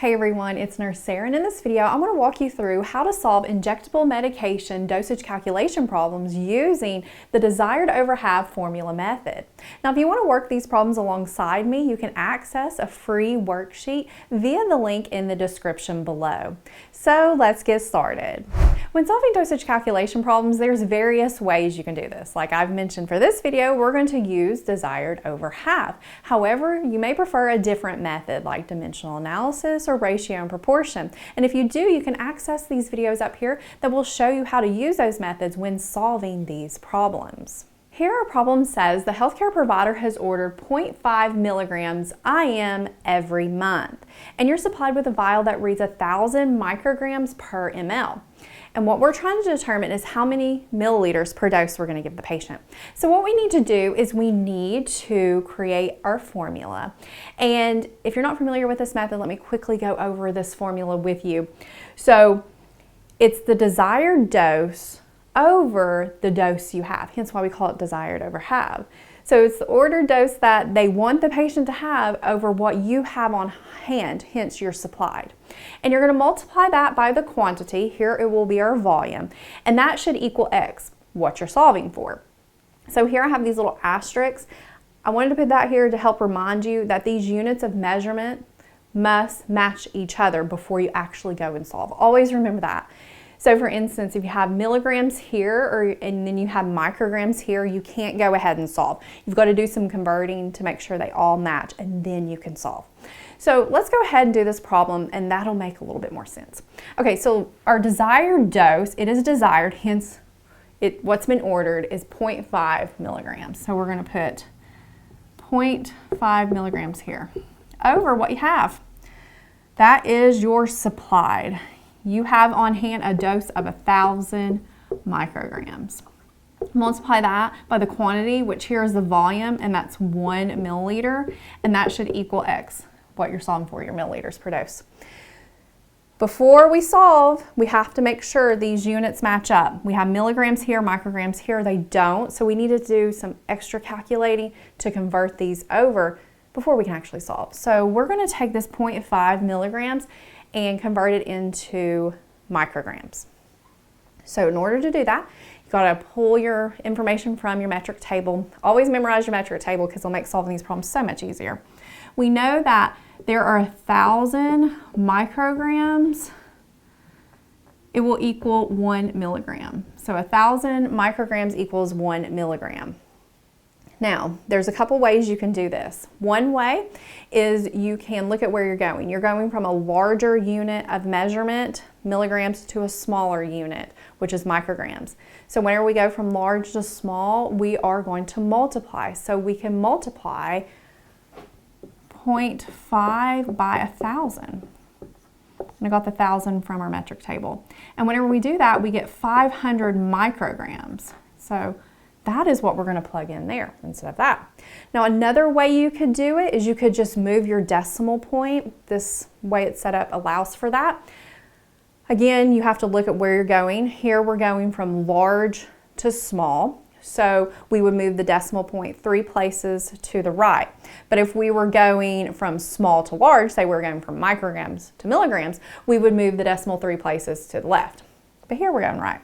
Hey everyone, it's Nurse Sarah, and in this video I want to walk you through how to solve injectable medication dosage calculation problems using the desired over half formula method. Now if you want to work these problems alongside me, you can access a free worksheet via the link in the description below. So let's get started. When solving dosage calculation problems, there's various ways you can do this. Like I've mentioned for this video, we're going to use desired over half. However, you may prefer a different method like dimensional analysis or ratio and proportion. And if you do, you can access these videos up here that will show you how to use those methods when solving these problems. Here our problem says the healthcare provider has ordered 0.5 milligrams IM every month, and you're supplied with a vial that reads 1,000 micrograms per ml. And what we're trying to determine is how many milliliters per dose we're going to give the patient. So what we need to do is we need to create our formula. And if you're not familiar with this method, let me quickly go over this formula with you. So it's the desired dose over the dose you have, hence why we call it desired over half. So it's the ordered dose that they want the patient to have over what you have on hand, hence you're supplied. And you're going to multiply that by the quantity, here it will be our volume, and that should equal X, what you're solving for. So here I have these little asterisks. I wanted to put that here to help remind you that these units of measurement must match each other before you actually go and solve. Always remember that. So for instance, if you have milligrams here and then you have micrograms here, you can't go ahead and solve. You've got to do some converting to make sure they all match, and then you can solve. So let's go ahead and do this problem, and that'll make a little bit more sense. Okay, so our desired dose, it is desired, hence what's been ordered is 0.5 milligrams. So we're going to put 0.5 milligrams here over what you have. That is your supplied. You have on hand a dose of 1,000 micrograms. Multiply that by the quantity, which here is the volume, and that's 1 milliliter, and that should equal X, what you're solving for, your milliliters per dose. Before we solve, we have to make sure these units match up. We have milligrams here, micrograms here, they don't, so we need to do some extra calculating to convert these over before we can actually solve. So we're going to take this 0.5 milligrams and convert it into micrograms. So in order to do that, you've got to pull your information from your metric table. Always memorize your metric table because it'll make solving these problems so much easier. We know that there are 1,000 micrograms. It will equal 1 milligram. So 1,000 micrograms equals 1 milligram. Now, there's a couple ways you can do this. One way is you can look at where you're going. You're going from a larger unit of measurement, milligrams, to a smaller unit, which is micrograms. So whenever we go from large to small, we are going to multiply. So we can multiply 0.5 by 1,000. And I got the 1,000 from our metric table. And whenever we do that, we get 500 micrograms. So that is what we're going to plug in there instead of that. Now another way you could do it is you could just move your decimal point. This way it's set up allows for that. Again, you have to look at where you're going. Here we're going from large to small. So we would move the decimal point 3 places to the right. But if we were going from small to large, say we're going from micrograms to milligrams, we would move the decimal 3 places to the left. But here we're going right.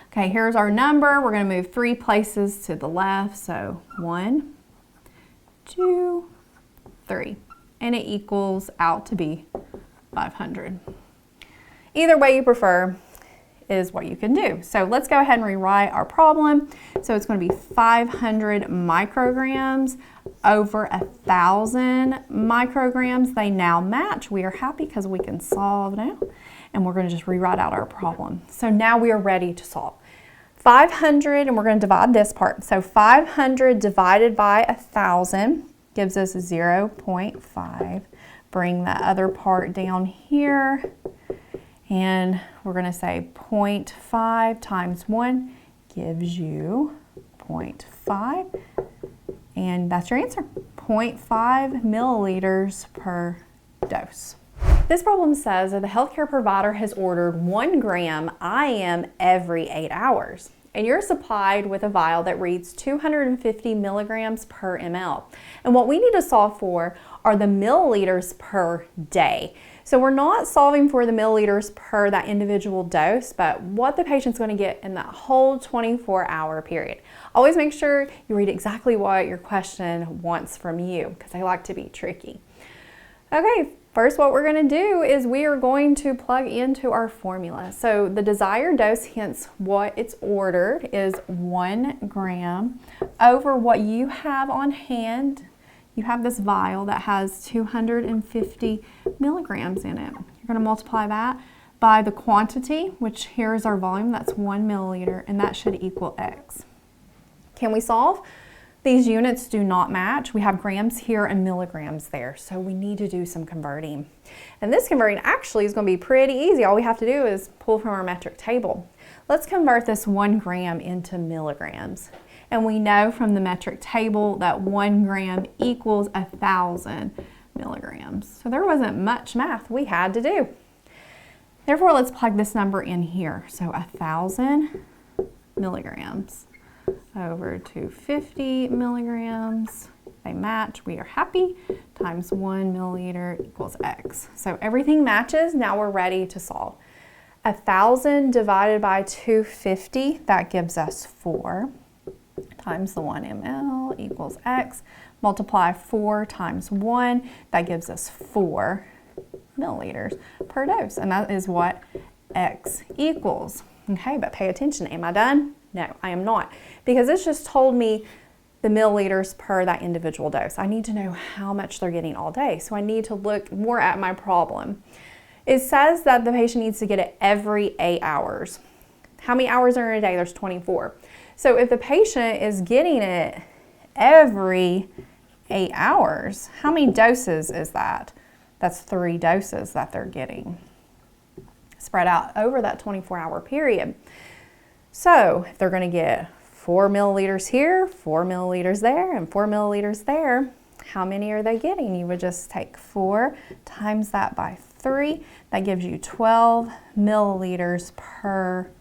Okay, here's our number. We're going to move 3 places to the left. So 1, 2, 3. And it equals out to be 500. Either way you prefer is what you can do. So let's go ahead and rewrite our problem. So it's going to be 500 micrograms over 1,000 micrograms. They now match. We are happy because we can solve now. And we're going to just rewrite out our problem. So now we are ready to solve. 500, and we're going to divide this part. So 500 divided by 1,000 gives us 0.5. Bring the other part down here. And we're going to say 0.5 times 1 gives you 0.5. And that's your answer, 0.5 milliliters per dose. This problem says that the healthcare provider has ordered 1 gram IM every 8 hours. and you're supplied with a vial that reads 250 milligrams per ml. And what we need to solve for are the milliliters per day. So we're not solving for the milliliters per that individual dose, but what the patient's going to get in that whole 24-hour period. Always make sure you read exactly what your question wants from you, because they like to be tricky. Okay, first what we're going to do is we are going to plug into our formula. So the desired dose, hence what it's ordered, is 1 gram over what you have on hand. You have this vial that has 250 milligrams in it. You're going to multiply that by the quantity, which here is our volume, that's 1 milliliter, and that should equal X. Can we solve? These units do not match. We have grams here and milligrams there, so we need to do some converting. And this converting actually is going to be pretty easy. All we have to do is pull from our metric table. Let's convert this 1 gram into milligrams. And we know from the metric table that 1 gram equals 1,000 milligrams. So there wasn't much math we had to do. Therefore, let's plug this number in here. So 1,000 milligrams over 250 milligrams. They match, we are happy, times 1 milliliter equals X. So everything matches, now we're ready to solve. 1,000 divided by 250, that gives us 4. Times the 1 ml equals X. Multiply 4 times 1, that gives us 4 milliliters per dose. And that is what X equals. Okay, but pay attention. Am I done? No, I am not. Because it's just told me the milliliters per that individual dose. I need to know how much they're getting all day. So I need to look more at my problem. It says that the patient needs to get it every 8 hours. How many hours are in a day? There's 24. So if the patient is getting it every 8 hours, how many doses is that? That's 3 doses that they're getting, spread out over that 24-hour period. So if they're going to get 4 milliliters here, 4 milliliters there, and 4 milliliters there, how many are they getting? You would just take 4 times that by 3. That gives you 12 milliliters per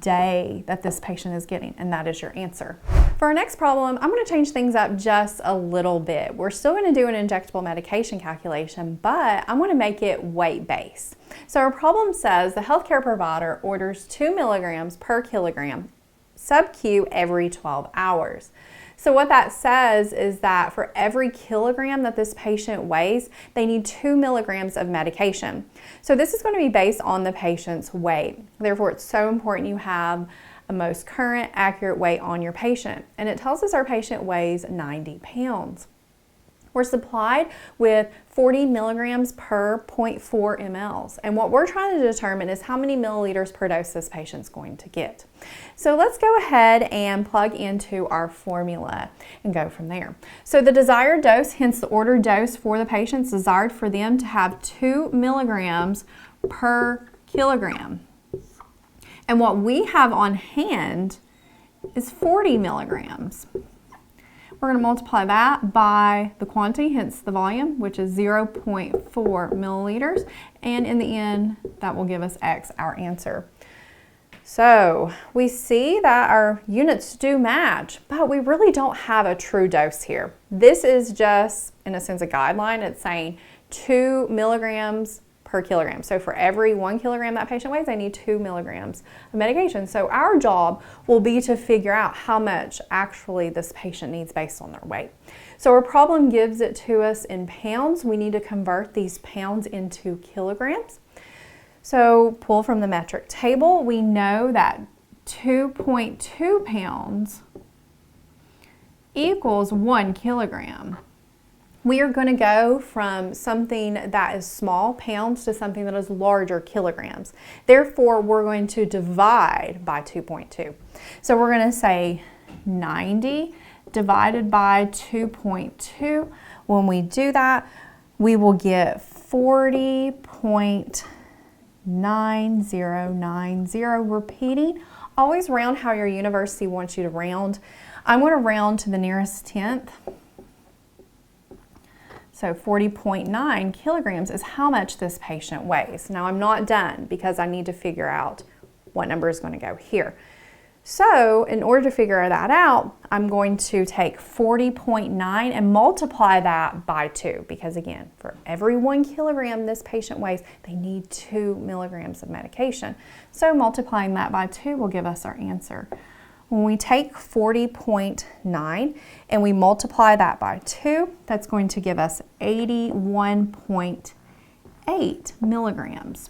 day that this patient is getting, and that is your answer. For our next problem, I'm going to change things up just a little bit. We're still going to do an injectable medication calculation, but I'm going to make it weight-based. So our problem says the healthcare provider orders 2 milligrams per kilogram sub-Q every 12 hours. So what that says is that for every kilogram that this patient weighs, they need 2 milligrams of medication. So this is going to be based on the patient's weight. Therefore, it's so important you have a most current, accurate weight on your patient. And it tells us our patient weighs 90 pounds. We're supplied with 40 milligrams per 0.4 mLs. And what we're trying to determine is how many milliliters per dose this patient's going to get. So let's go ahead and plug into our formula and go from there. So the desired dose, hence the ordered dose for the patients, desired for them to have 2 milligrams per kilogram. And what we have on hand is 40 milligrams. We're going to multiply that by the quantity, hence the volume, which is 0.4 milliliters. And in the end, that will give us X, our answer. So we see that our units do match, but we really don't have a true dose here. This is just, in a sense, a guideline. It's saying 2 milligrams per kilogram. So for every 1 kilogram that patient weighs, they need 2 milligrams of medication. So our job will be to figure out how much actually this patient needs based on their weight. So our problem gives it to us in pounds. We need to convert these pounds into kilograms. So pull from the metric table. We know that 2.2 pounds equals 1 kilogram. We are going to go from something that is small, pounds, to something that is larger, kilograms. Therefore, we're going to divide by 2.2. So we're going to say 90 divided by 2.2. When we do that, we will get 40.9090. Repeating, always round how your university wants you to round. I'm going to round to the nearest tenth. So 40.9 kilograms is how much this patient weighs. Now I'm not done because I need to figure out what number is going to go here. So in order to figure that out, I'm going to take 40.9 and multiply that by 2, because again, for every 1 kilogram this patient weighs, they need 2 milligrams of medication. So multiplying that by 2 will give us our answer. When we take 40.9 and we multiply that by 2, that's going to give us 81.8 milligrams.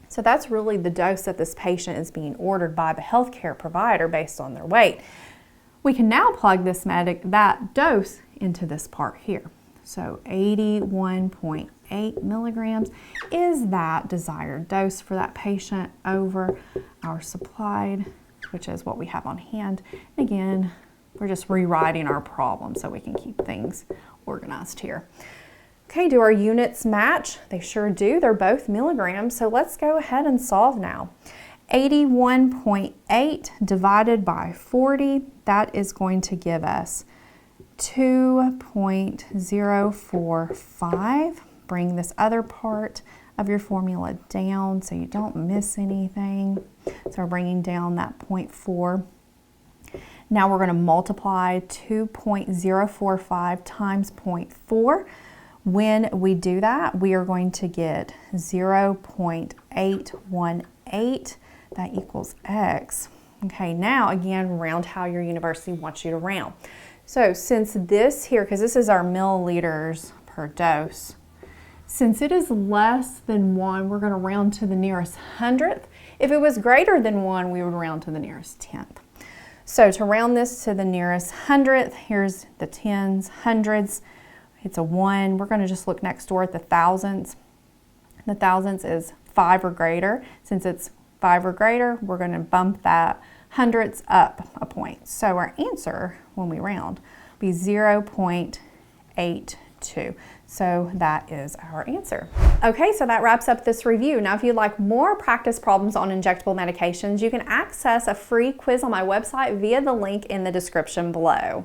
So that's really the dose that this patient is being ordered by the healthcare provider based on their weight. We can now plug that dose into this part here. So 81.8 milligrams is that desired dose for that patient over our supplied, which is what we have on hand. And again, we're just rewriting our problem so we can keep things organized here. Okay, do our units match? They sure do. They're both milligrams, so let's go ahead and solve now. 81.8 divided by 40, that is going to give us 2.045. Bring this other part of your formula down so you don't miss anything. So we're bringing down that 0.4. Now we're going to multiply 2.045 times 0.4. When we do that, we are going to get 0.818. That equals X. Okay, now again, round how your university wants you to round. So since this here, because this is our milliliters per dose, since it is less than 1, we're going to round to the nearest hundredth. If it was greater than 1, we would round to the nearest tenth. So to round this to the nearest hundredth, here's the tens, hundreds. It's a 1. We're going to just look next door at the thousands. The thousands is 5 or greater. Since it's 5 or greater, we're going to bump that hundredths up a point. So our answer, when we round, will be 0.82. So that is our answer. Okay, so that wraps up this review. Now, if you'd like more practice problems on injectable medications, you can access a free quiz on my website via the link in the description below.